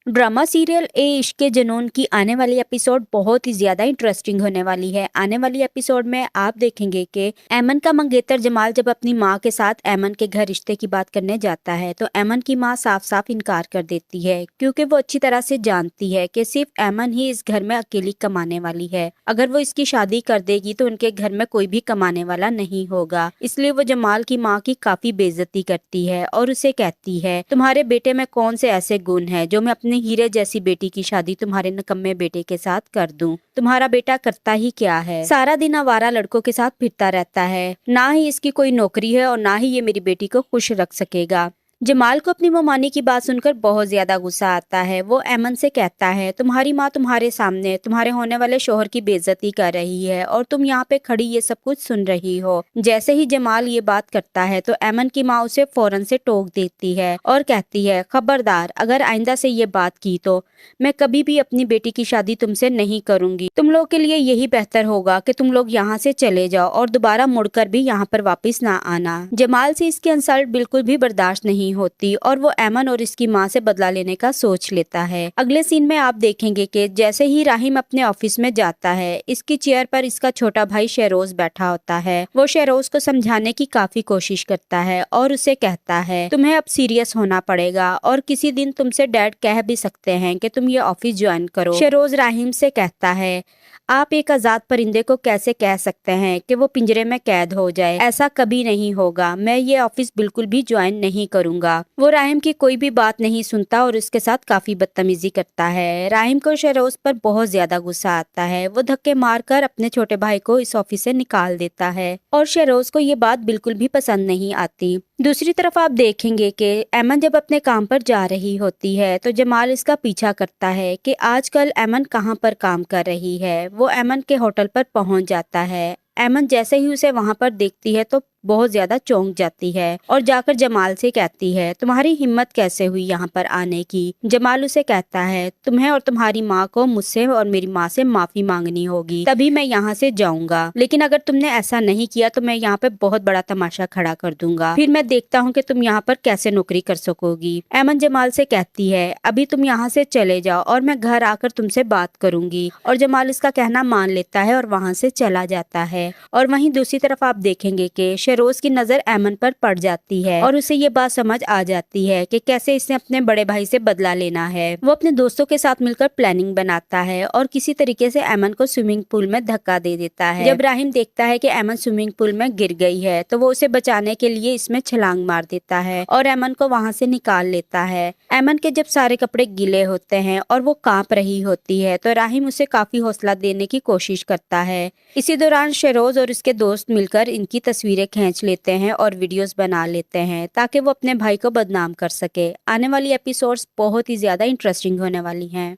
Drama serial ए इश्क के जुनून की आने वाली एपिसोड बहुत ही ज्यादा इंटरेस्टिंग होने वाली है। आने वाली एपिसोड में आप देखेंगे कि ऐमन का मंगेतर जमाल जब अपनी माँ के साथ ऐमन के घर रिश्ते की बात करने जाता है तो ऐमन की माँ साफ साफ इनकार कर देती है, क्योंकि वो अच्छी तरह से जानती है कि सिर्फ ऐमन ही इस घर में अकेली कमाने वाली है। अगर वो इसकी शादी कर देगी तो उनके घर में कोई भी कमाने वाला नहीं होगा। इसलिए वो जमाल की माँ की काफी बेइज्जती करती है और उसे कहती है, तुम्हारे बेटे में कौन से ऐसे गुण है जो मैं अपने हीरे जैसी बेटी की शादी तुम्हारे निकम्मे बेटे के साथ कर दूं। तुम्हारा बेटा करता ही क्या है, सारा दिन आवारा लड़कों के साथ फिरता रहता है, ना ही इसकी कोई नौकरी है और ना ही ये मेरी बेटी को खुश रख सकेगा। जमाल को अपनी ममानी की बात सुनकर बहुत ज्यादा गुस्सा आता है। वो ऐमन से कहता है, तुम्हारी माँ तुम्हारे सामने तुम्हारे होने वाले शोहर की बेइज्जती कर रही है और तुम यहाँ पे खड़ी ये सब कुछ सुन रही हो। जैसे ही जमाल ये बात करता है तो ऐमन की माँ उसे फौरन से टोक देती है और कहती है, खबरदार, अगर आइंदा से ये बात की तो मैं कभी भी अपनी बेटी की शादी तुमसे नहीं करूंगी। तुम लोग के लिए यही बेहतर होगा कि तुम लोग यहाँ से चले जाओ और दोबारा मुड़कर भी यहाँ पर वापस ना आना। जमाल से इसकी इंसल्ट बिल्कुल भी बर्दाश्त नहीं होती और वो ऐमन और इसकी माँ से बदला लेने का सोच लेता है। अगले सीन में आप देखेंगे कि जैसे ही राहिम अपने ऑफिस में जाता है, इसकी चेयर पर इसका छोटा भाई शहरोज बैठा होता है। वो शहरोज को समझाने की काफी कोशिश करता है और उसे कहता है, तुम्हें अब सीरियस होना पड़ेगा और किसी दिन तुमसे डैड कह भी सकते हैं कि तुम ये ऑफिस ज्वाइन करो। शहरोज राहिम से कहता है, आप एक आजाद परिंदे को कैसे कह सकते हैं कि वो पिंजरे में कैद हो जाए, ऐसा कभी नहीं होगा। मैं ये ऑफिस बिल्कुल भी ज्वाइन नहीं करूंगा। वो राहिम की कोई भी बात नहीं सुनता और उसके साथ काफी बदतमीजी करता है। राहिम को शहरोज पर बहुत ज्यादा गुस्सा आता है। वो धक्के मारकर अपने छोटे भाई को इस ऑफिस से निकाल देता है और शहरोज को ये बात बिल्कुल भी पसंद नहीं आती। दूसरी तरफ आप देखेंगे कि ऐमन जब अपने काम पर जा रही होती है तो जमाल इसका पीछा करता है कि आजकल ऐमन कहाँ पर काम कर रही है। वो ऐमन के होटल पर पहुंच जाता है। ऐमन जैसे ही उसे वहां पर देखती है तो बहुत ज्यादा चौंक जाती है और जाकर जमाल से कहती है, तुम्हारी हिम्मत कैसे हुई यहाँ पर आने की। जमाल उसे कहता है, तुम्हें और तुम्हारी माँ को मुझसे और मेरी माँ से माफी मांगनी होगी, तभी मैं यहाँ से जाऊंगा। लेकिन अगर तुमने ऐसा नहीं किया तो मैं यहाँ पे बहुत बड़ा तमाशा खड़ा कर दूंगा, फिर मैं देखता हूँ कि तुम यहाँ पर कैसे नौकरी कर सकोगी। ऐमन जमाल से कहती है, अभी तुम यहाँ से चले जाओ और मैं घर आकर तुमसे बात करूंगी। और जमाल इसका कहना मान लेता है और वहाँ से चला जाता है। और वहीं दूसरी तरफ आप देखेंगे कि शहरोज की नजर ऐमन पर पड़ जाती है और उसे ये बात समझ आ जाती है कि कैसे इसने अपने बड़े भाई से बदला लेना है। वो अपने दोस्तों के साथ मिलकर प्लानिंग बनाता है और किसी तरीके से ऐमन को स्विमिंग पूल में धक्का दे देता है। जब राहिम देखता है कि ऐमन स्विमिंग पूल में गिर गई है तो वो उसे बचाने के लिए इसमें छलांग मार देता है और ऐमन को वहाँ से निकाल लेता है। ऐमन के जब सारे कपड़े गीले होते हैं और वो कांप रही होती है तो राहिम उसे काफी हौसला देने की कोशिश करता है। इसी दौरान शहरोज और उसके दोस्त मिलकर इनकी तस्वीरें खींच लेते हैं और वीडियोस बना लेते हैं ताकि वो अपने भाई को बदनाम कर सके। आने वाली एपिसोड्स बहुत ही ज्यादा इंटरेस्टिंग होने वाली हैं।